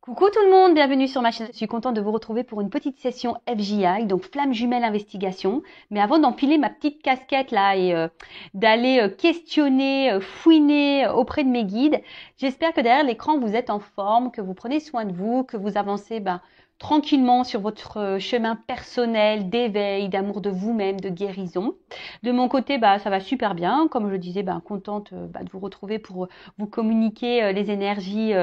Coucou tout le monde, bienvenue sur ma chaîne. Je suis contente de vous retrouver pour une petite session FJI, donc flamme jumelle investigation. Mais avant d'empiler ma petite casquette là et d'aller questionner, fouiner auprès de mes guides, j'espère que derrière l'écran vous êtes en forme, que vous prenez soin de vous, que vous avancez tranquillement sur votre chemin personnel d'éveil, d'amour de vous-même, de guérison. De mon côté, ça va super bien. Comme je disais, contente de vous retrouver pour vous communiquer les énergies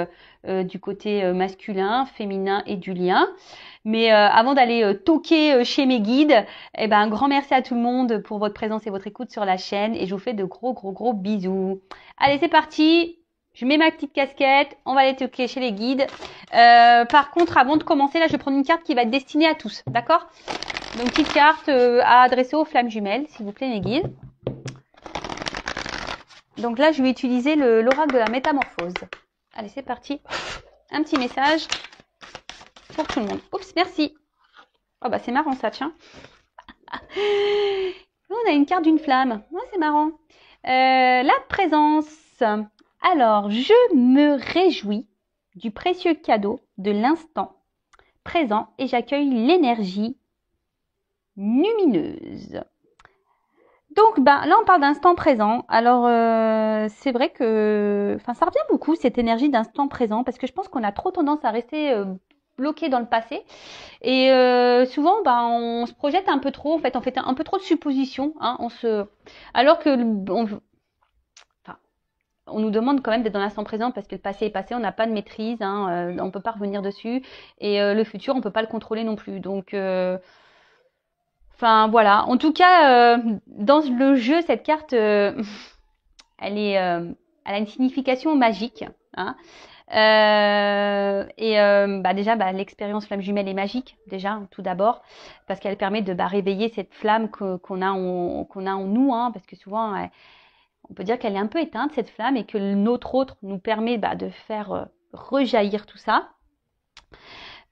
du côté masculin, féminin et du lien. Mais avant d'aller toquer chez mes guides, un grand merci à tout le monde pour votre présence et votre écoute sur la chaîne. Et je vous fais de gros bisous. Allez, c'est parti. Je mets ma petite casquette, on va aller toquer chez les guides. Par contre, avant de commencer, là, je vais prendre une carte qui va être destinée à tous, d'accord? Donc, petite carte à adresser aux flammes jumelles, s'il vous plaît, mes guides. Donc là, je vais utiliser l'oracle de la métamorphose. Allez, c'est parti. Un petit message pour tout le monde. Oups, merci. Oh, c'est marrant ça, tiens. On a une carte d'une flamme. Ouais, c'est marrant. La présence. Alors, je me réjouis du précieux cadeau de l'instant présent et j'accueille l'énergie lumineuse. Donc, là, on parle d'instant présent. Alors, c'est vrai que ça revient beaucoup, cette énergie d'instant présent, parce que je pense qu'on a trop tendance à rester bloqué dans le passé. Et souvent, on se projette un peu trop. En fait, on fait un peu trop de suppositions. Hein, alors que on nous demande quand même d'être dans l'instant présent parce que le passé est passé, on n'a pas de maîtrise, on ne peut pas revenir dessus. Et le futur, on ne peut pas le contrôler non plus. Donc, voilà. En tout cas, dans le jeu, cette carte, elle a une signification magique. Hein. Déjà, l'expérience flamme jumelle est magique, déjà, tout d'abord, parce qu'elle permet de réveiller cette flamme qu'on a en nous, hein, parce que souvent, on peut dire qu'elle est un peu éteinte, cette flamme, et que notre autre nous permet de faire rejaillir tout ça.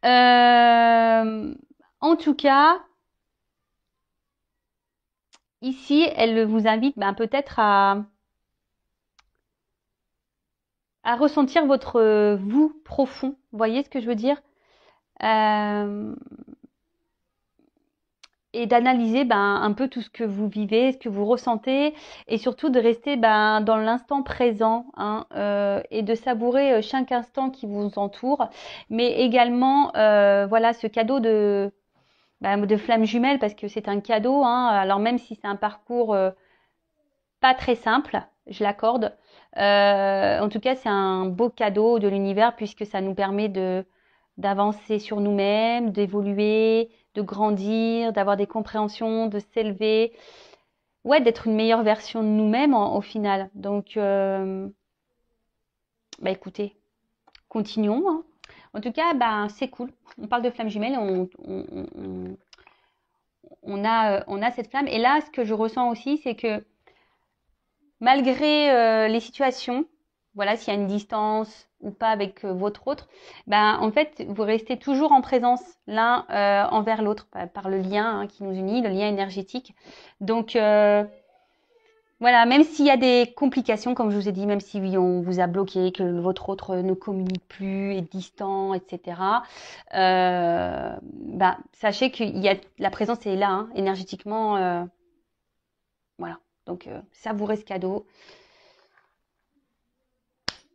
En tout cas, ici, elle vous invite peut-être à ressentir votre vous profond. Vous voyez ce que je veux dire? Et d'analyser un peu tout ce que vous vivez, ce que vous ressentez, et surtout de rester dans l'instant présent, hein, et de savourer chaque instant qui vous entoure, mais également voilà, ce cadeau de flamme jumelle, parce que c'est un cadeau, hein, alors même si c'est un parcours pas très simple, je l'accorde, en tout cas c'est un beau cadeau de l'univers, puisque ça nous permet d'avancer sur nous-mêmes, d'évoluer, de grandir, d'avoir des compréhensions, de s'élever, ouais, d'être une meilleure version de nous-mêmes au final. Donc, écoutez, continuons. Hein. En tout cas, c'est cool. On parle de flamme jumelle, on a cette flamme. Et là, ce que je ressens aussi, c'est que malgré les situations, voilà, s'il y a une distance ou pas avec votre autre, en fait, vous restez toujours en présence l'un envers l'autre par le lien qui nous unit, le lien énergétique. Donc, voilà, même s'il y a des complications, comme je vous ai dit, même si on vous a bloqué, que votre autre ne communique plus, est distant, etc., sachez que la présence est là, hein, énergétiquement. Voilà, donc savourez ce cadeau.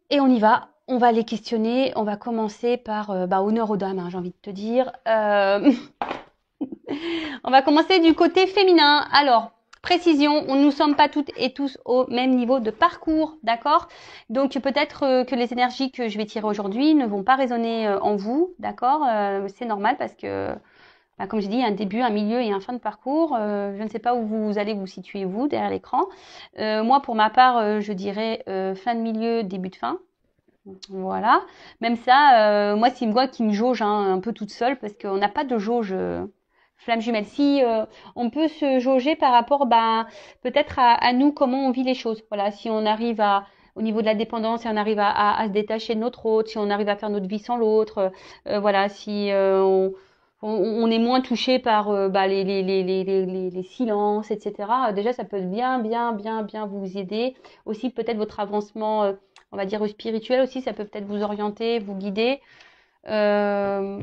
Et on y va, on va les questionner, on va commencer par honneur aux dames, hein, j'ai envie de te dire. On va commencer du côté féminin. Alors, précision, nous ne sommes pas toutes et tous au même niveau de parcours, d'accord? Donc peut-être que les énergies que je vais tirer aujourd'hui ne vont pas résonner en vous, d'accord? C'est normal parce que, comme j'ai dit, il y a un début, un milieu et un fin de parcours. Je ne sais pas où vous allez vous situer, vous, derrière l'écran. Moi, pour ma part, je dirais fin de milieu, début de fin. Voilà. Même ça, moi, c'est moi qui me jauge un peu toute seule parce qu'on n'a pas de jauge flamme jumelle. Si on peut se jauger par rapport peut-être à nous, comment on vit les choses. Voilà, si on arrive au niveau de la dépendance, si on arrive à se détacher de notre autre, si on arrive à faire notre vie sans l'autre, voilà, si on est moins touché par les silences, etc. Déjà, ça peut bien vous aider. Aussi, peut-être votre avancement, on va dire spirituel aussi, ça peut peut-être vous orienter, vous guider. Voilà,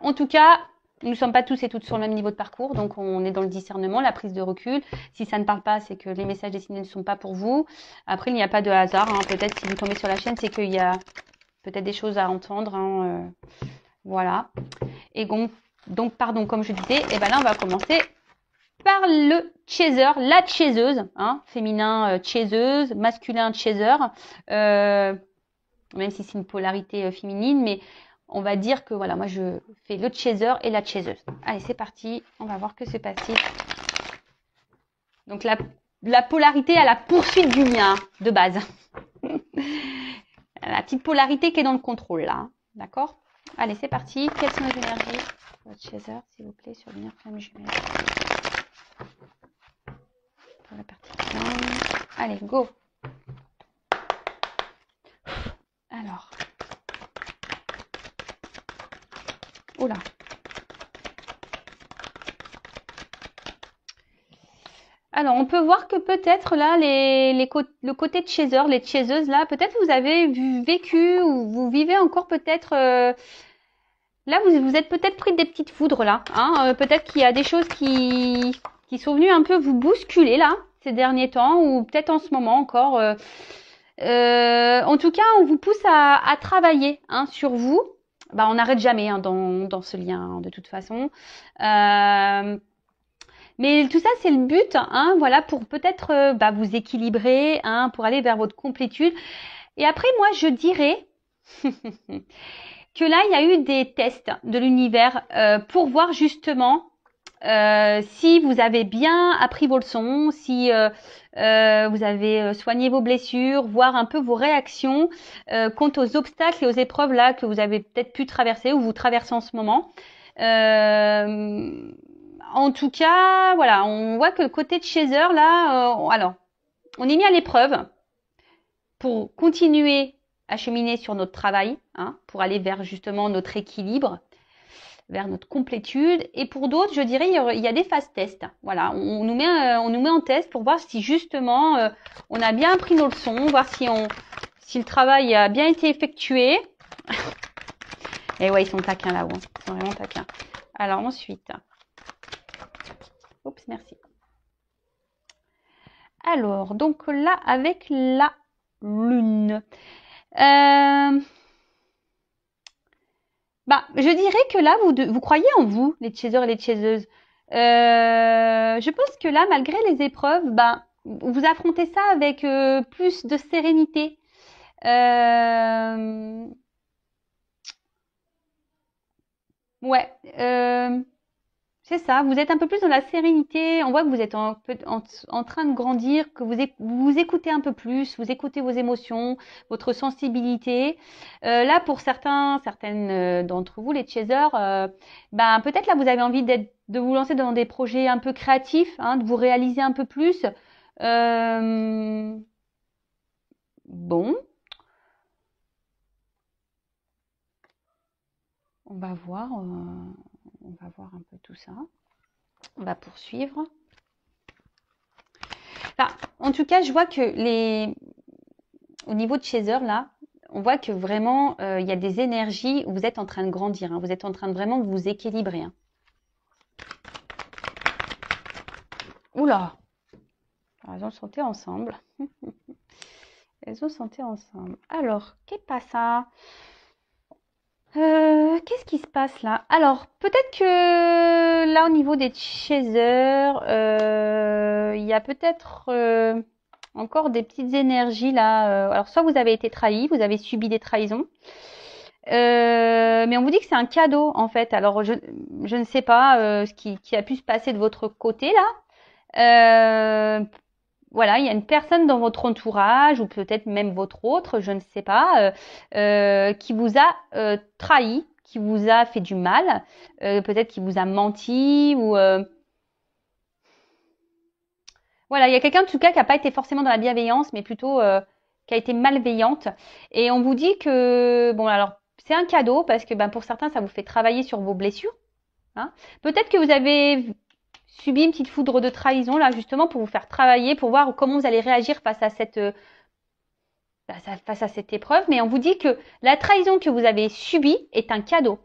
en tout cas, nous ne sommes pas tous et toutes sur le même niveau de parcours, donc on est dans le discernement, la prise de recul. Si ça ne parle pas, c'est que les messages destinés ne sont pas pour vous. Après, il n'y a pas de hasard, hein. Peut-être si vous tombez sur la chaîne, c'est qu'il y a peut-être des choses à entendre, hein, voilà. Et donc, pardon, comme je disais, et ben là, on va commencer par le chaser, la chaiseuse, hein, féminin chaiseuse, masculin chaser, même si c'est une polarité féminine, mais on va dire que voilà, moi je fais le chaser et la chaiseuse. Allez, c'est parti, on va voir que c'est passé. Donc la polarité à la poursuite du bien, de base. La petite polarité qui est dans le contrôle là, d'accord? Allez, c'est parti. Quelles sont les énergies? Votre chaser, s'il vous plaît, sur lumière flamme jumelle. Pour la partie flamme. Allez, go. Alors. Oula. Alors, on peut voir que peut-être là, le côté de chaser, les chaiseuses là, peut-être vous avez vécu ou vous vivez encore peut-être... là, vous êtes peut-être pris des petites foudres là. Hein, peut-être qu'il y a des choses qui sont venues un peu vous bousculer là, ces derniers temps, ou peut-être en ce moment encore. En tout cas, on vous pousse à travailler hein, sur vous. Bah, on n'arrête jamais hein, dans ce lien, hein, de toute façon. Mais tout ça, c'est le but, hein, voilà, pour peut-être vous équilibrer, hein, pour aller vers votre complétude. Et après, moi, je dirais que là, il y a eu des tests de l'univers pour voir justement si vous avez bien appris vos leçons, si vous avez soigné vos blessures, voir un peu vos réactions quant aux obstacles et aux épreuves là que vous avez peut-être pu traverser ou vous traversez en ce moment. En tout cas, voilà, on voit que le côté de chaser là, alors, on est mis à l'épreuve pour continuer à cheminer sur notre travail, hein, pour aller vers justement notre équilibre, vers notre complétude. Et pour d'autres, je dirais, il y a des phases tests. Voilà, on nous met en test pour voir si justement on a bien appris nos leçons, voir si le travail a bien été effectué. Et ouais, ils sont taquins là-haut, ils sont vraiment taquins. Alors ensuite, oups, merci. Alors, donc là, avec la lune. Je dirais que là, vous croyez en vous, les chasers et les chaseuses. Je pense que là, malgré les épreuves, vous affrontez ça avec plus de sérénité. Ouais. C'est ça, vous êtes un peu plus dans la sérénité, on voit que vous êtes en train de grandir, que vous écoutez un peu plus, vous écoutez vos émotions, votre sensibilité. Là, pour certaines d'entre vous, les chasers, peut-être là, vous avez envie de vous lancer dans des projets un peu créatifs, hein, de vous réaliser un peu plus. Bon. On va voir un peu tout ça. On va poursuivre. En tout cas, je vois que au niveau de chaser, là, on voit que vraiment, il y a des énergies où vous êtes en train de grandir. Hein, vous êtes en train de vraiment vous équilibrer. Hein. Oula! Alors, elles ont chanté ensemble. Elles ont chanté ensemble. Alors, qu'est-ce ça? Qu'est-ce qui se passe là? Alors, peut-être que là, au niveau des chasers, il y a peut-être encore des petites énergies là. Alors, soit vous avez été trahi, vous avez subi des trahisons. Mais on vous dit que c'est un cadeau en fait. Alors, je ne sais pas ce qui a pu se passer de votre côté là. Voilà, il y a une personne dans votre entourage ou peut-être même votre autre, je ne sais pas, qui vous a trahi, qui vous a fait du mal, peut-être qui vous a menti ou voilà, il y a quelqu'un en tout cas qui n'a pas été forcément dans la bienveillance, mais plutôt qui a été malveillante. Et on vous dit que bon, alors c'est un cadeau parce que pour certains ça vous fait travailler sur vos blessures. Hein. Peut-être que vous avez subi une petite foudre de trahison là justement pour vous faire travailler, pour voir comment vous allez réagir face à face à cette épreuve, mais on vous dit que la trahison que vous avez subie est un cadeau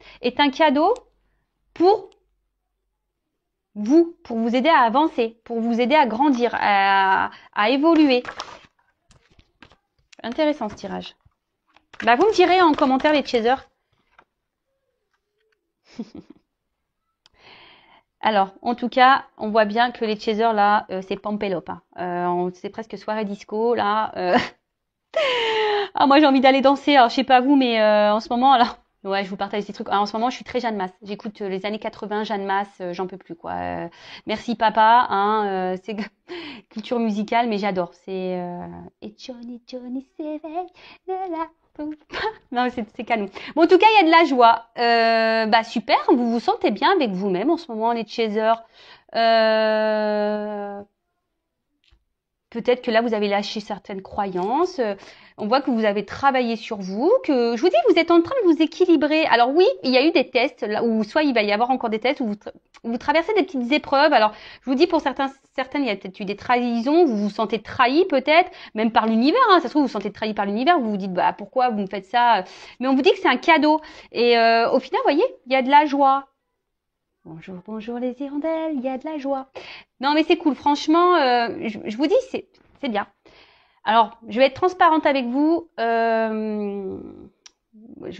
pour vous, pour vous aider à avancer, pour vous aider à grandir, à évoluer. Intéressant ce tirage. Bah, vous me direz en commentaire les chasers. Alors, en tout cas, on voit bien que les chasers là, c'est Pampelope. C'est presque soirée disco là. Ah, moi j'ai envie d'aller danser. Alors je sais pas vous, mais en ce moment, alors ouais, je vous partage des trucs. Alors, en ce moment, je suis très Jeanne Masse. J'écoute les années 80, Jeanne Masse, j'en peux plus quoi. Merci papa, hein. C'est culture musicale, mais j'adore. C'est et Johnny s'éveille de la non, c'est canon. Bon, en tout cas, il y a de la joie. Bah super, vous vous sentez bien avec vous-même en ce moment, les chasers. Peut-être que là, vous avez lâché certaines croyances. On voit que vous avez travaillé sur vous, que je vous dis, vous êtes en train de vous équilibrer. Alors oui, il y a eu des tests, là où soit il va y avoir encore des tests où vous traversez des petites épreuves. Alors, je vous dis, pour certaines, il y a peut-être eu des trahisons, vous vous sentez trahi peut-être, même par l'univers. Hein. Ça se trouve, vous vous sentez trahi par l'univers, vous vous dites, bah pourquoi vous me faites ça? Mais on vous dit que c'est un cadeau. Et au final, vous voyez, il y a de la joie. Bonjour, bonjour les hirondelles, il y a de la joie. Non mais c'est cool, franchement, je vous dis, c'est bien. Alors, je vais être transparente avec vous. Je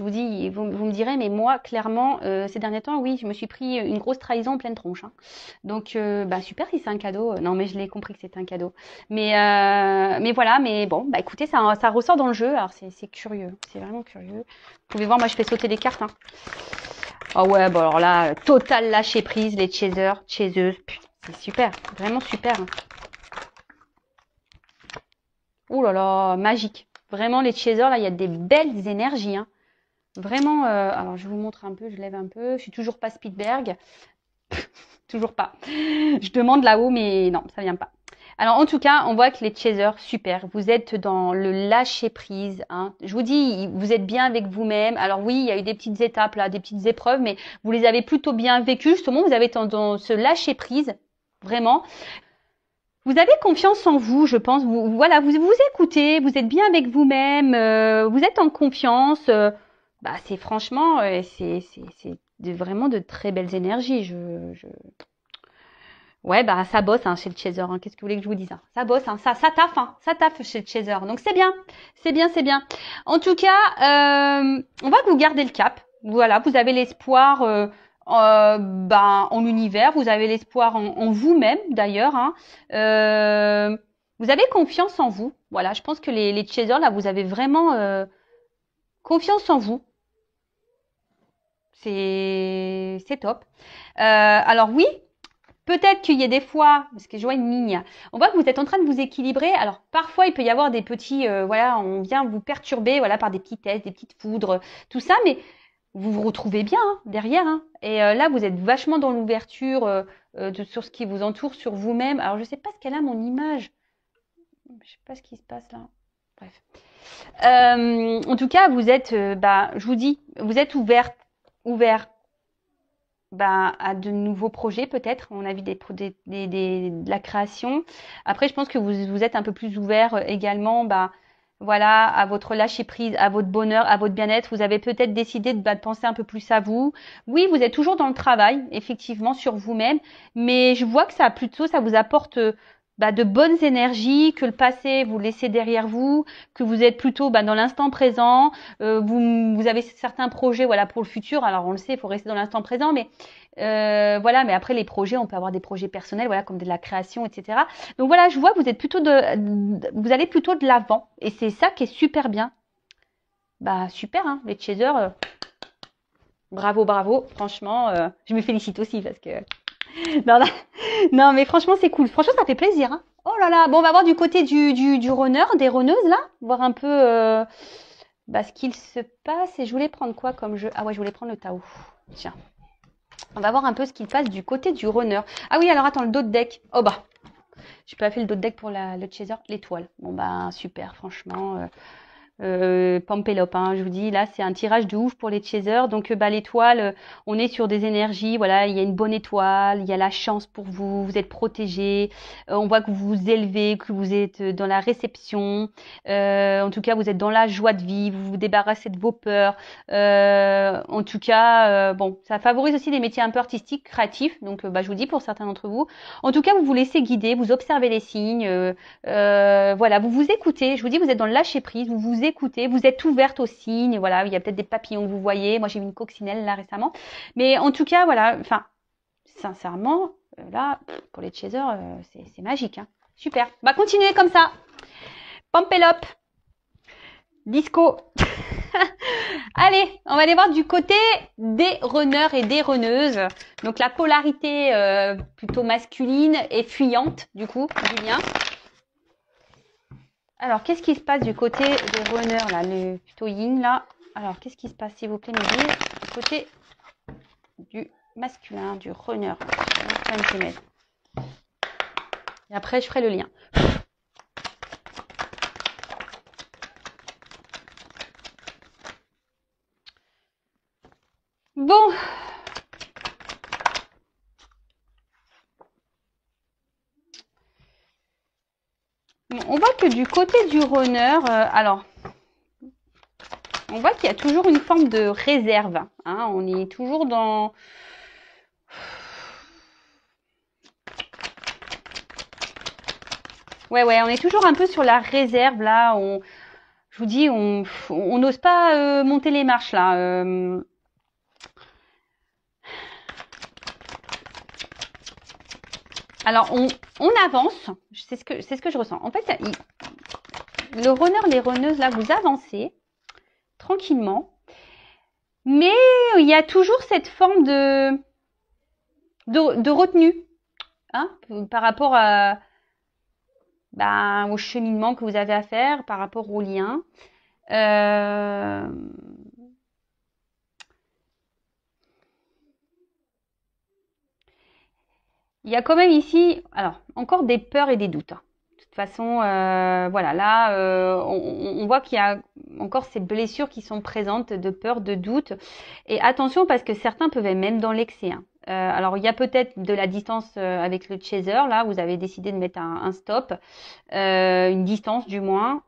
vous dis, vous me direz, mais moi, clairement, ces derniers temps, oui, je me suis pris une grosse trahison en pleine tronche. Hein. Donc, bah super si c'est un cadeau. Non mais je l'ai compris que c'était un cadeau. Mais voilà, mais bon, bah écoutez, ça ressort dans le jeu. Alors c'est curieux, c'est vraiment curieux. Vous pouvez voir, moi je fais sauter les cartes. Hein. Oh ouais, bon alors là, total lâcher prise, les chasers, chaseuses, c'est super, vraiment super. Oh là là, magique. Vraiment, les chasers, là, il y a des belles énergies. Hein. Vraiment, alors je vous montre un peu, je lève un peu. Je suis toujours pas Spielberg. Toujours pas. Je demande là-haut, mais non, ça vient pas. Alors en tout cas, on voit que les chasers, super. Vous êtes dans le lâcher prise. Hein. Je vous dis, vous êtes bien avec vous-même. Alors oui, il y a eu des petites étapes là, des petites épreuves, mais vous les avez plutôt bien vécues. Justement, vous avez été dans ce lâcher prise, vraiment. Vous avez confiance en vous, je pense. Voilà, vous écoutez, vous êtes bien avec vous-même, vous êtes en confiance. Bah c'est franchement, c'est vraiment de très belles énergies. Ouais, bah ça bosse hein, chez le chaser. Hein. Qu'est-ce que vous voulez que je vous dise hein. Ça bosse, hein. Ça taffe chez le chaser. Donc c'est bien, c'est bien, c'est bien. En tout cas, on voit que vous gardez le cap. Voilà, vous avez l'espoir en l'univers, vous avez l'espoir en vous-même d'ailleurs. Hein. Vous avez confiance en vous. Voilà, je pense que les chasers là, vous avez vraiment confiance en vous. C'est top. Alors oui. Peut-être qu'il y a des fois, parce que je vois une ligne, on voit que vous êtes en train de vous équilibrer. Alors parfois il peut y avoir des petits, voilà, on vient vous perturber, voilà, par des petits tests, des petites foudres, tout ça, mais vous vous retrouvez bien hein, derrière. Hein. Et là vous êtes vachement dans l'ouverture sur ce qui vous entoure, sur vous-même. Alors je sais pas ce qu'elle a mon image, je sais pas ce qui se passe là. Bref. En tout cas vous êtes, je vous dis, vous êtes ouvert à de nouveaux projets peut-être. On a vu de la création. Après, je pense que vous êtes un peu plus ouvert également, voilà, à votre lâcher prise, à votre bonheur, à votre bien-être. Vous avez peut-être décidé de penser un peu plus à vous. Oui, vous êtes toujours dans le travail, effectivement, sur vous-même, mais je vois que ça vous apporte de bonnes énergies, que le passé vous laissez derrière vous, que vous êtes plutôt dans l'instant présent, vous avez certains projets voilà pour le futur. Alors on le sait, il faut rester dans l'instant présent, mais voilà. Mais après les projets, on peut avoir des projets personnels, voilà comme de la création, etc. Donc voilà, je vois que vous êtes plutôt vous allez plutôt de l'avant, et c'est ça qui est super bien. Bah super, hein, les chasers, bravo, franchement, je me félicite aussi parce que non, non, mais franchement, c'est cool. Franchement, ça fait plaisir. Hein. Oh là là. Bon, on va voir du côté du runner, des runneuses, là. Voir un peu ce qu'il se passe. Et je voulais prendre quoi comme jeu? Ah ouais, je voulais prendre le Tao. Tiens. On va voir un peu ce qu'il passe du côté du runner. Ah oui, alors attends, le dos de deck. Oh bah. Je peux pas faire le dos de deck pour le chaser. L'étoile. Bon, super, franchement. Pampelop, hein, je vous dis, là, c'est un tirage de ouf pour les chasers. Donc, l'étoile, on est sur des énergies. Voilà, il y a une bonne étoile, il y a la chance pour vous, vous êtes protégé. On voit que vous vous élevez, que vous êtes dans la réception. En tout cas, vous êtes dans la joie de vivre, vous vous débarrassez de vos peurs. En tout cas, bon, ça favorise aussi des métiers un peu artistiques, créatifs. Donc, je vous dis, pour certains d'entre vous. En tout cas, vous vous laissez guider, vous observez les signes. Voilà, vous vous écoutez. Je vous dis, vous êtes dans le lâcher prise, vous vous écoutez, vous êtes ouverte aux signes. Voilà, il y a peut-être des papillons que vous voyez. Moi, j'ai vu une coccinelle là récemment. Mais en tout cas, voilà. Enfin, sincèrement, là, pour les chasers, c'est magique. Hein. Super. Bah, continuez comme ça. Pampelop. Disco. Allez, on va aller voir du côté des runners et des runneuses. Donc la polarité plutôt masculine et fuyante, du coup, Julien. Alors, qu'est-ce qui se passe du côté des runners, là, le plutôt yin, là? Alors, qu'est-ce qui se passe, s'il vous plaît, me dire, du côté du masculin, du runner. Et après, je ferai le lien. Bon. On voit que du côté du runner, alors, on voit qu'il y a toujours une forme de réserve. Hein, on est toujours dans... Ouais, on est toujours un peu sur la réserve, là. Je vous dis, on n'ose pas monter les marches, là. Alors, on avance. C'est ce que je ressens. En fait, le runner, les runneuses, là, vous avancez tranquillement. Mais il y a toujours cette forme de retenue hein, par rapport au cheminement que vous avez à faire, par rapport au lien. Il y a quand même ici, alors, encore des peurs et des doutes. Hein. De toute façon, voilà, là, on voit qu'il y a encore ces blessures qui sont présentes de peur, de doute. Et attention, parce que certains peuvent être même dans l'excès. Hein. Alors, il y a peut-être de la distance avec le chaser. Là, vous avez décidé de mettre un stop, une distance du moins.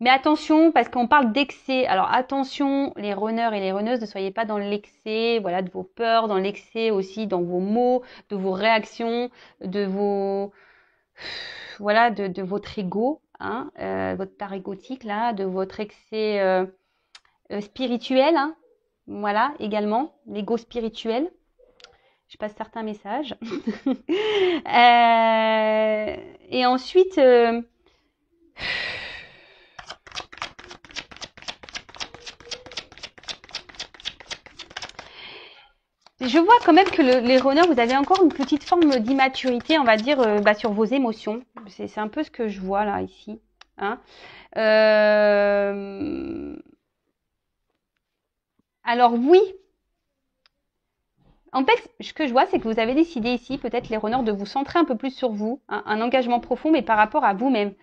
Mais attention, parce qu'on parle d'excès. Alors attention, les runners et les runneuses, ne soyez pas dans l'excès, voilà, de vos peurs, dans l'excès aussi, dans vos mots, de vos réactions, de vos, voilà, de votre ego, hein, votre part égotique là, de votre excès spirituel, hein, voilà, également, l'ego spirituel. Je passe certains messages. Et ensuite. Je vois quand même que les runners, vous avez encore une petite forme d'immaturité, on va dire, sur vos émotions. C'est un peu ce que je vois là, ici. Hein. Alors oui. En fait, ce que je vois, c'est que vous avez décidé ici, peut-être les runners, de vous centrer un peu plus sur vous, hein, un engagement profond, mais par rapport à vous-même.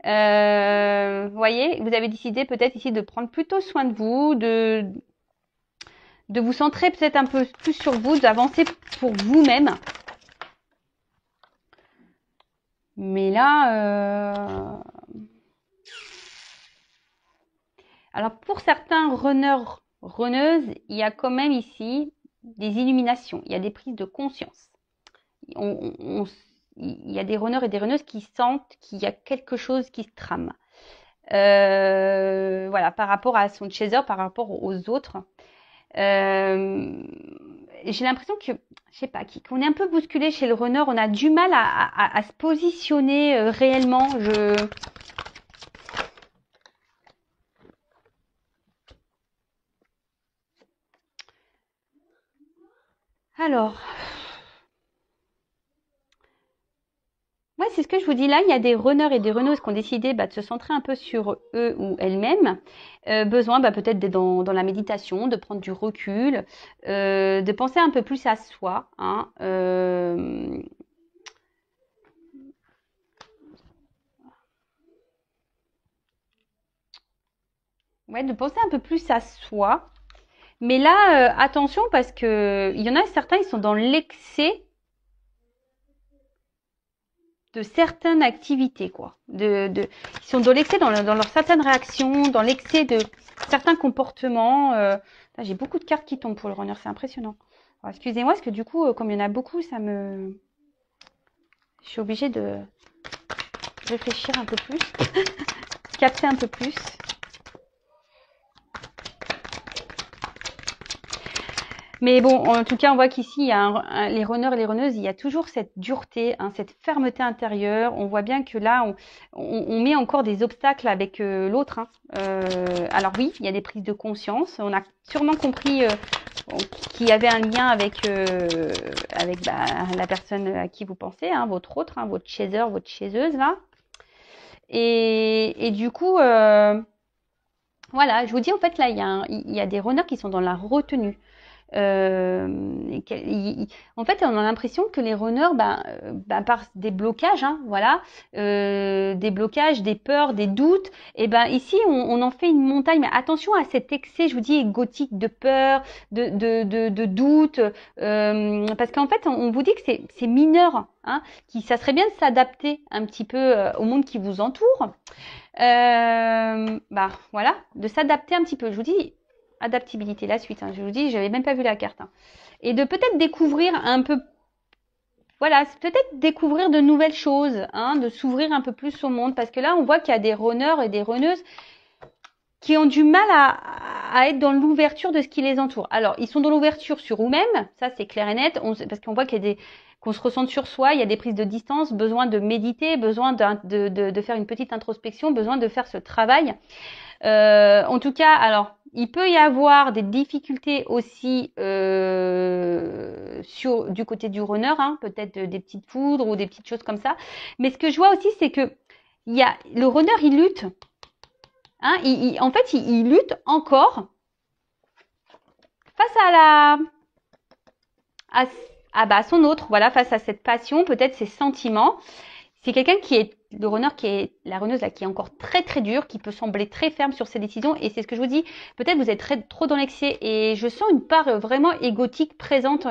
Vous voyez, vous avez décidé peut-être ici de prendre plutôt soin de vous, de vous centrer peut-être un peu plus sur vous, d'avancer pour vous-même. Mais là, alors pour certains runners, runneuses, il y a quand même ici des illuminations, il y a des prises de conscience. Il y a des runners et des runneuses qui sentent qu'il y a quelque chose qui se trame. Voilà, par rapport à son chaser, par rapport aux autres. J'ai l'impression que, je sais pas, qu'on est un peu bousculé chez le runner. On a du mal à se positionner réellement. Alors, ouais, c'est ce que je vous dis là. Il y a des runners et des runneuses qui ont décidé de se centrer un peu sur eux ou elles-mêmes. Besoin peut-être d'être dans la méditation, de prendre du recul, de penser un peu plus à soi. Hein, Ouais, de penser un peu plus à soi. Mais là, attention parce que il y en a certains, ils sont dans l'excès de certaines activités, quoi. Ils sont dans l'excès dans leurs certaines réactions, dans l'excès de certains comportements. Là, j'ai beaucoup de cartes qui tombent pour le runner, c'est impressionnant. Alors, excusez-moi, parce que du coup, comme il y en a beaucoup, je suis obligée de réfléchir un peu plus, capter un peu plus. Mais bon, en tout cas, on voit qu'ici, il y a les runners et les runneuses, il y a toujours cette dureté, hein, cette fermeté intérieure. On voit bien que là, on met encore des obstacles avec l'autre. Hein. Alors oui, il y a des prises de conscience. On a sûrement compris qu'il y avait un lien avec la personne à qui vous pensez, hein, votre autre, hein, votre chaser, votre chaiseuse là. Et du coup, voilà, je vous dis en fait là, il y a des runners qui sont dans la retenue. En fait, on a l'impression que les runners, par des blocages, hein, voilà, des blocages, des peurs, des doutes, et ben ici, on en fait une montagne. Mais attention à cet excès, je vous dis, égotique de peur, de doute, parce qu'en fait, on vous dit que c'est mineur, hein, ça serait bien de s'adapter un petit peu au monde qui vous entoure. Voilà, de s'adapter un petit peu. Je vous dis adaptabilité, la suite. Hein, je vous dis, j'avais même pas vu la carte. Hein. Et de peut-être découvrir un peu, voilà, c'est peut-être découvrir de nouvelles choses, hein, de s'ouvrir un peu plus au monde, parce que là, on voit qu'il y a des runners et des runneuses qui ont du mal à être dans l'ouverture de ce qui les entoure. Alors, ils sont dans l'ouverture sur eux-mêmes, ça c'est clair et net, parce qu'on voit qu'il y a qu'on se ressente sur soi, il y a des prises de distance, besoin de méditer, besoin de faire une petite introspection, besoin de faire ce travail. En tout cas, alors, il peut y avoir des difficultés aussi du côté du runner, hein, peut-être des petites foudres ou des petites choses comme ça. Mais ce que je vois aussi, c'est que le runner, il lutte. Hein, en fait, il lutte encore face à son autre, voilà, face à cette passion, peut-être ses sentiments. C'est quelqu'un le runner la runneuse là, qui est encore très très dur, qui peut sembler très ferme sur ses décisions. Et c'est ce que je vous dis, peut-être vous êtes trop dans l'excès. Et je sens une part vraiment égotique présente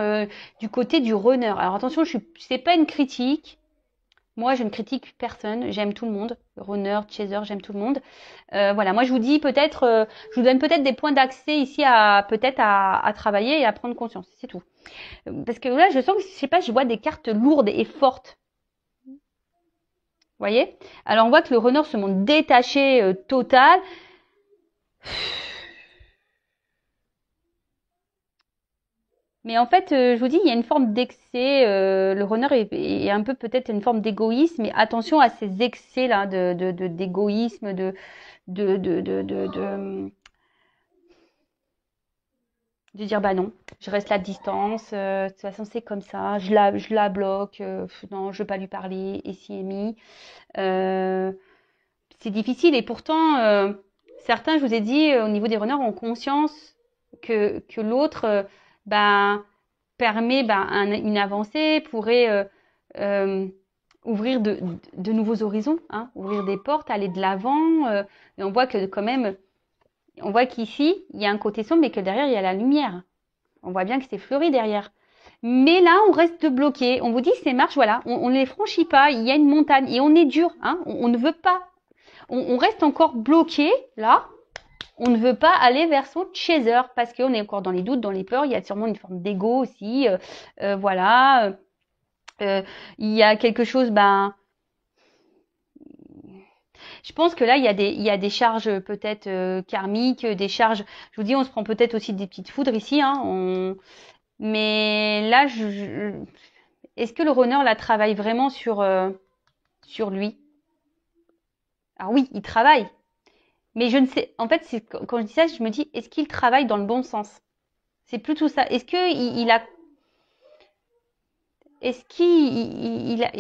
du côté du runner. Alors attention, c'est pas une critique. Moi, je ne critique personne. J'aime tout le monde. Runner, chaser, j'aime tout le monde. Voilà, moi je vous dis peut-être, je vous donne peut-être des points d'accès ici à travailler et à prendre conscience. C'est tout. Parce que là, je sens que, je sais pas, je vois des cartes lourdes et fortes. Vous voyez? Alors on voit que le runner se montre détaché total. Mais en fait, je vous dis, il y a une forme d'excès. Le runner est un peu peut-être une forme d'égoïsme. Mais attention à ces excès là d'égoïsme, de dire bah non, je reste à distance. De toute façon, c'est comme ça. Je la bloque. Non, je veux pas lui parler. Et si émis. C'est difficile et pourtant certains, je vous ai dit, au niveau des runners, ont conscience que l'autre permet une avancée, pourrait ouvrir de nouveaux horizons, hein, ouvrir des portes, aller de l'avant. Et on voit que quand même, on voit qu'ici, il y a un côté sombre, mais que derrière, il y a la lumière. On voit bien que c'est fleuri derrière. Mais là, on reste bloqué. On vous dit, ces marches, voilà, on ne les franchit pas. Il y a une montagne et on est dur. Hein, on ne veut pas. On reste encore bloqué, là. On ne veut pas aller vers son chaser parce qu'on est encore dans les doutes, dans les peurs. Il y a sûrement une forme d'ego aussi. Voilà. Il y a quelque chose, je pense que là, il y a des charges peut-être karmiques, des charges. Je vous dis, on se prend peut-être aussi des petites foudres ici. Hein, mais là, est-ce que le runner là travaille vraiment sur lui? Alors oui, il travaille. Mais je ne sais, en fait, quand je dis ça, je me dis, est-ce qu'il travaille dans le bon sens? C'est plutôt ça. Est-ce qu'il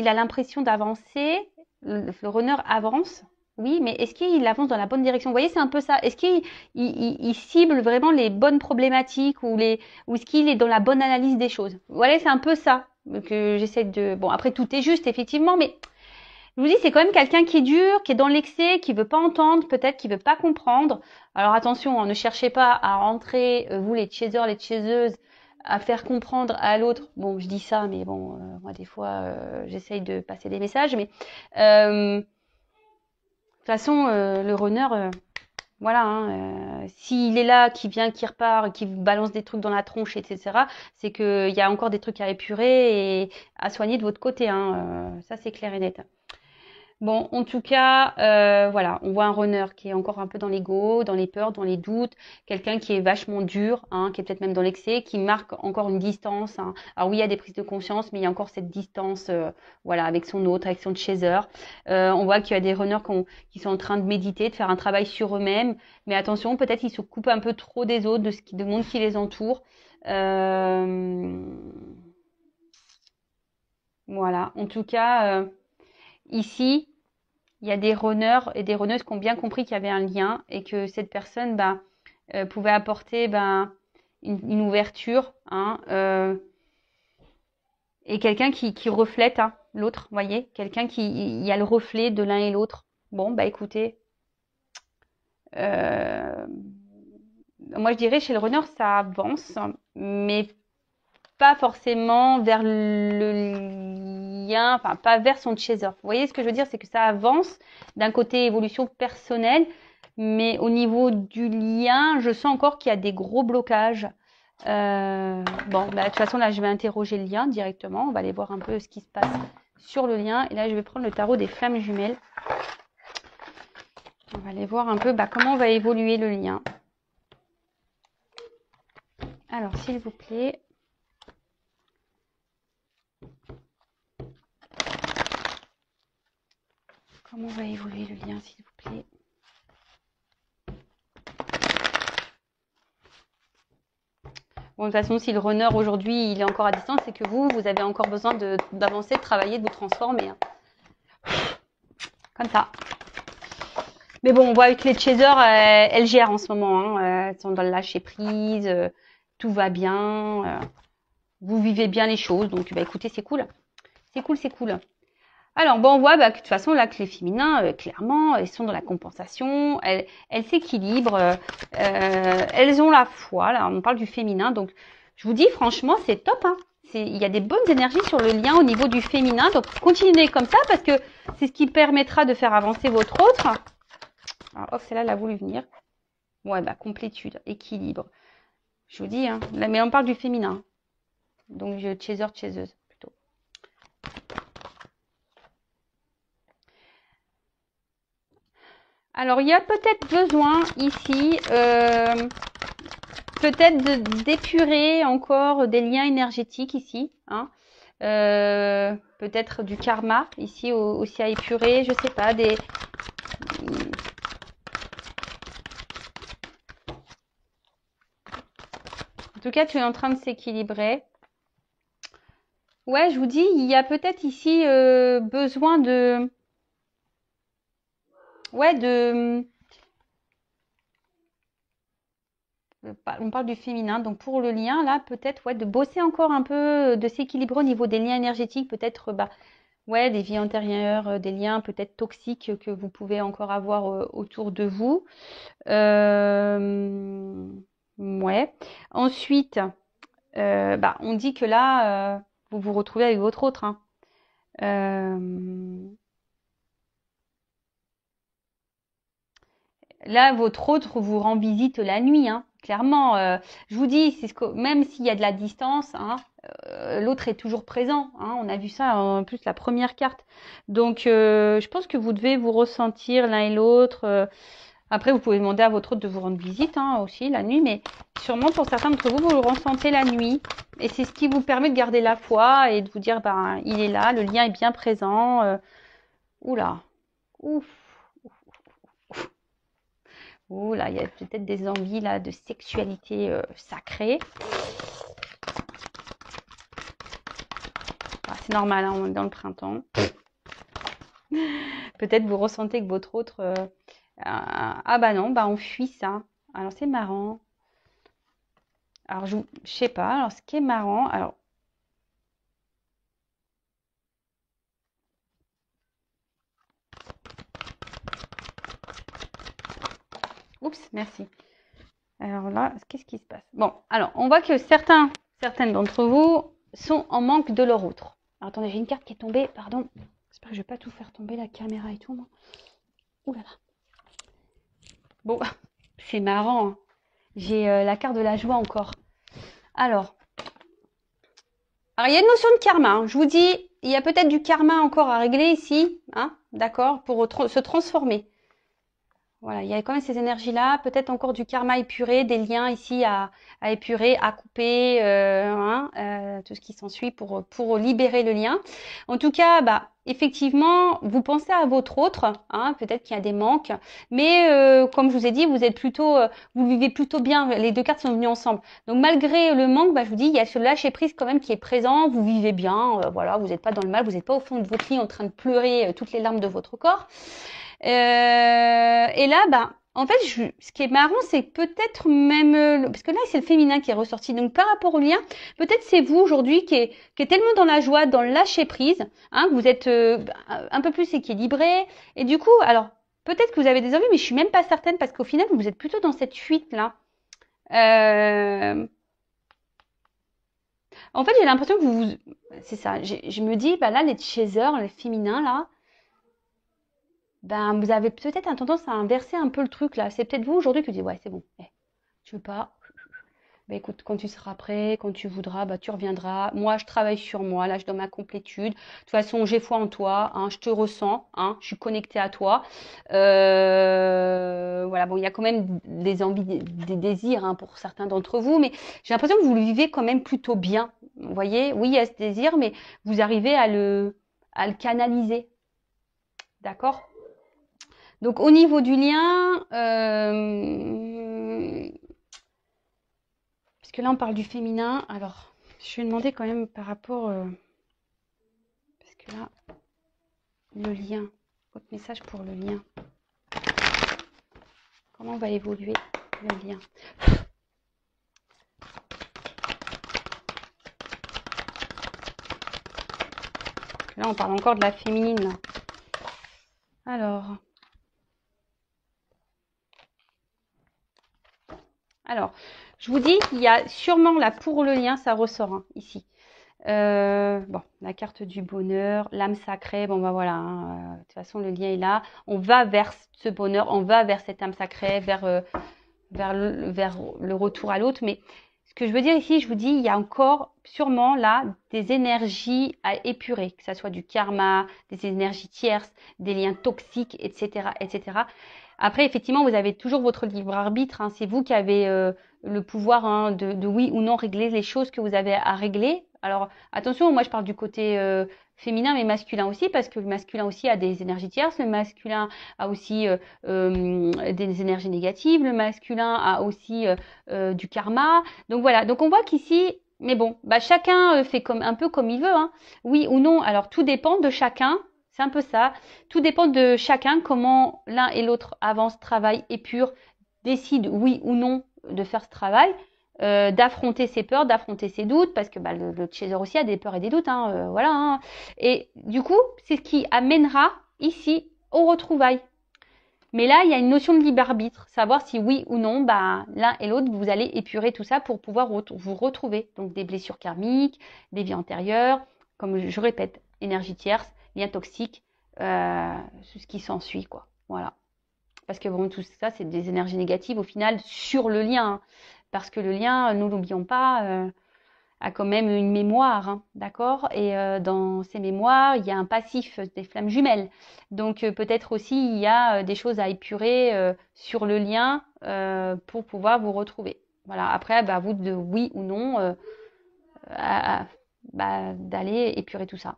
a l'impression d'avancer? Le runner avance? Oui, mais est-ce qu'il avance dans la bonne direction? Vous voyez, c'est un peu ça. Est-ce qu'il cible vraiment les bonnes problématiques ou est-ce qu'il est dans la bonne analyse des choses? Voilà, c'est un peu ça que j'essaie de. Bon, après tout est juste effectivement, mais Je vous dis, c'est quand même quelqu'un qui est dur, qui est dans l'excès, qui veut pas entendre, peut-être qui veut pas comprendre. Alors attention, hein, ne cherchez pas à rentrer, vous les chasers, les chaseuses, à faire comprendre à l'autre. Bon, je dis ça, mais bon, moi des fois, j'essaye de passer des messages, mais de toute façon, le runner, voilà, hein, s'il est là, qui vient, qui repart, qui vous balance des trucs dans la tronche, etc., c'est qu'il y a encore des trucs à épurer et à soigner de votre côté, hein, ça c'est clair et net. Bon, en tout cas, voilà, on voit un runner qui est encore un peu dans l'ego, dans les peurs, dans les doutes, quelqu'un qui est vachement dur, hein, qui est peut-être même dans l'excès, qui marque encore une distance, hein. Alors oui, il y a des prises de conscience, mais il y a encore cette distance, voilà, avec son autre, avec son chaser. On voit qu'il y a des runners qui sont en train de méditer, de faire un travail sur eux-mêmes, mais attention, peut-être ils se coupent un peu trop des autres, de monde qui les entoure. Voilà, en tout cas, ici. Il y a des runners et des runneuses qui ont bien compris qu'il y avait un lien et que cette personne pouvait apporter une ouverture, hein, et quelqu'un qui reflète, hein, l'autre, vous voyez, quelqu'un il y a le reflet de l'un et l'autre. Bon, bah écoutez, euh, moi je dirais chez le runner ça avance, mais pas forcément vers le lien, enfin pas vers son chaser. Vous voyez ce que je veux dire, c'est que ça avance d'un côté évolution personnelle, mais au niveau du lien, je sens encore qu'il y a des gros blocages. Bon, de toute façon là, je vais interroger le lien directement. On va aller voir un peu ce qui se passe sur le lien. Et là, je vais prendre le tarot des flammes jumelles. On va aller voir un peu comment va évoluer le lien. Alors, s'il vous plaît. Comment va évoluer le lien, s'il vous plaît? Bon, de toute façon, si le runner aujourd'hui il est encore à distance, c'est que vous avez encore besoin d'avancer, de travailler, de vous transformer, hein. Comme ça. Mais bon, on voit avec les chasers, elles gèrent en ce moment, hein, elles sont dans le lâcher prise, tout va bien, vous vivez bien les choses, donc écoutez, c'est cool. C'est cool, c'est cool. Alors, bon, on voit que de toute façon, là, que les féminins, clairement, elles sont dans la compensation, elles s'équilibrent, elles ont la foi, là, on parle du féminin, donc je vous dis, franchement, c'est top, hein. Il y a des bonnes énergies sur le lien au niveau du féminin, donc continuez comme ça, parce que c'est ce qui permettra de faire avancer votre autre. Alors, hop, celle-là, elle a voulu venir. Ouais, complétude, équilibre. Je vous dis, hein, là, mais on parle du féminin, donc chaser, chaseuse. Alors, il y a peut-être besoin ici, peut-être d'épurer encore des liens énergétiques ici, hein. Peut-être du karma ici aussi à épurer, je sais pas, En tout cas, tu es en train de s'équilibrer. Ouais, je vous dis, il y a peut-être ici besoin de... Ouais, on parle du féminin, donc pour le lien, là, peut-être, ouais, de bosser encore un peu, de s'équilibrer au niveau des liens énergétiques, peut-être, ouais, des vies antérieures, des liens peut-être toxiques que vous pouvez encore avoir autour de vous. Ouais. Ensuite, on dit que là, vous vous retrouvez avec votre autre, hein. Là, votre autre vous rend visite la nuit, hein, clairement. Je vous dis, même s'il y a de la distance, hein, l'autre est toujours présent, hein. On a vu ça en plus la première carte. Donc, je pense que vous devez vous ressentir l'un et l'autre. Après, vous pouvez demander à votre autre de vous rendre visite, hein, aussi la nuit, mais sûrement pour certains d'entre vous, vous le ressentez la nuit. Et c'est ce qui vous permet de garder la foi et de vous dire, il est là, le lien est bien présent. Oula, ouf. Ouh là, il y a peut-être des envies là de sexualité sacrée. C'est normal, hein, on est dans le printemps. Peut-être vous ressentez que votre autre... non, on fuit ça. Alors c'est marrant. Alors je sais pas. Alors ce qui est marrant, alors Oups, merci. Alors là, qu'est-ce qui se passe? Bon, alors, on voit que certaines d'entre vous sont en manque de leur autre. Alors, attendez, j'ai une carte qui est tombée, pardon. J'espère que je vais pas tout faire tomber, la caméra et tout, moi. Ouh là là. Bon, c'est marrant, hein. J'ai la carte de la joie encore. Alors, il y a une notion de karma, hein. Je vous dis, il y a peut-être du karma encore à régler ici, hein, d'accord, pour se transformer. Voilà, il y a quand même ces énergies-là, peut-être encore du karma épuré, des liens ici à épurer, à couper, tout ce qui s'ensuit pour libérer le lien. En tout cas, bah, effectivement, vous pensez à votre autre, hein, peut-être qu'il y a des manques, mais comme je vous ai dit, vous êtes plutôt, vous vivez plutôt bien. Les deux cartes sont venues ensemble. Donc malgré le manque, bah, je vous dis, il y a ce lâcher prise quand même qui est présent. Vous vivez bien, voilà, vous n'êtes pas dans le mal, vous n'êtes pas au fond de votre lit en train de pleurer toutes les larmes de votre corps. Et là, bah, en fait, ce qui est marrant, c'est peut-être même, parce que là, c'est le féminin qui est ressorti. Donc, par rapport au lien, peut-être c'est vous aujourd'hui qui est tellement dans la joie, dans le lâcher prise, hein, que vous êtes un peu plus équilibré. Et du coup, alors, peut-être que vous avez des envies, mais je suis même pas certaine parce qu'au final, vous êtes plutôt dans cette fuite-là. En fait, j'ai l'impression que c'est ça. Je me dis, bah là, les chasers, les féminins, là, ben, vous avez peut-être tendance à inverser un peu le truc là. C'est peut-être vous aujourd'hui qui dites ouais, c'est bon. Tu veux pas? Ben écoute, quand tu seras prêt, quand tu voudras, bah tu reviendras. Moi, je travaille sur moi. Là, je donne ma complétude. De toute façon, j'ai foi en toi. Hein, je te ressens. Hein, je suis connectée à toi. Voilà. Bon, il y a quand même des envies, des désirs hein, pour certains d'entre vous, mais j'ai l'impression que vous le vivez quand même plutôt bien. Vous voyez? Oui, il y a ce désir, mais vous arrivez à le canaliser. D'accord? Donc au niveau du lien, parce que là on parle du féminin, alors je vais demander quand même par rapport, parce que là, le lien, votre message pour le lien, comment va évoluer le lien? Là on parle encore de la féminine. Là. Alors, je vous dis, il y a sûrement là pour le lien, ça ressort hein, ici. Bon, la carte du bonheur, l'âme sacrée, bon bah voilà, hein, de toute façon le lien est là. On va vers ce bonheur, on va vers cette âme sacrée, vers le retour à l'autre. Mais ce que je veux dire ici, je vous dis, il y a encore sûrement là des énergies à épurer, que ça soit du karma, des énergies tierces, des liens toxiques, etc., etc. Après, effectivement, vous avez toujours votre libre arbitre. Hein, c'est vous qui avez le pouvoir hein, de oui ou non régler les choses que vous avez à régler. Alors, attention, moi je parle du côté féminin, mais masculin aussi, parce que le masculin aussi a des énergies tierces. Le masculin a aussi des énergies négatives. Le masculin a aussi du karma. Donc voilà. Donc on voit qu'ici, mais bon, bah chacun fait comme un peu comme il veut. Hein. Oui ou non. Alors tout dépend de chacun. C'est un peu ça. Tout dépend de chacun, comment l'un et l'autre avancent, travaillent, épurent, décident oui ou non de faire ce travail, d'affronter ses peurs, d'affronter ses doutes, parce que bah, le chaser aussi a des peurs et des doutes, hein, voilà. Hein. Et du coup, c'est ce qui amènera ici aux retrouvailles. Mais là, il y a une notion de libre arbitre, savoir si oui ou non, bah, l'un et l'autre, vous allez épurer tout ça pour pouvoir vous retrouver. Donc des blessures karmiques, des vies antérieures, comme je répète, énergie tierce, lien toxique, ce qui s'ensuit, quoi. Voilà. Parce que bon, tout ça, c'est des énergies négatives au final sur le lien. Hein. Parce que le lien, nous l'oublions pas, a quand même une mémoire, hein, d'accord? Et dans ces mémoires, il y a un passif des flammes jumelles. Donc peut-être aussi il y a des choses à épurer sur le lien pour pouvoir vous retrouver. Voilà. Après, bah, vous de oui ou non d'aller épurer tout ça.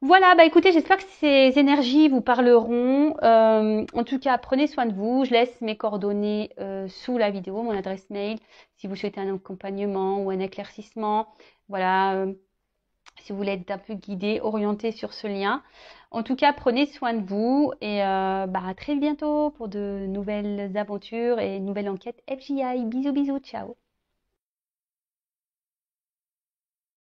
Voilà, bah écoutez, j'espère que ces énergies vous parleront. En tout cas, prenez soin de vous. Je laisse mes coordonnées sous la vidéo, mon adresse mail, si vous souhaitez un accompagnement ou un éclaircissement. Voilà, si vous voulez être un peu guidé, orienté sur ce lien. En tout cas, prenez soin de vous et à très bientôt pour de nouvelles aventures et une nouvelle enquête FJI. Bisous, bisous, ciao.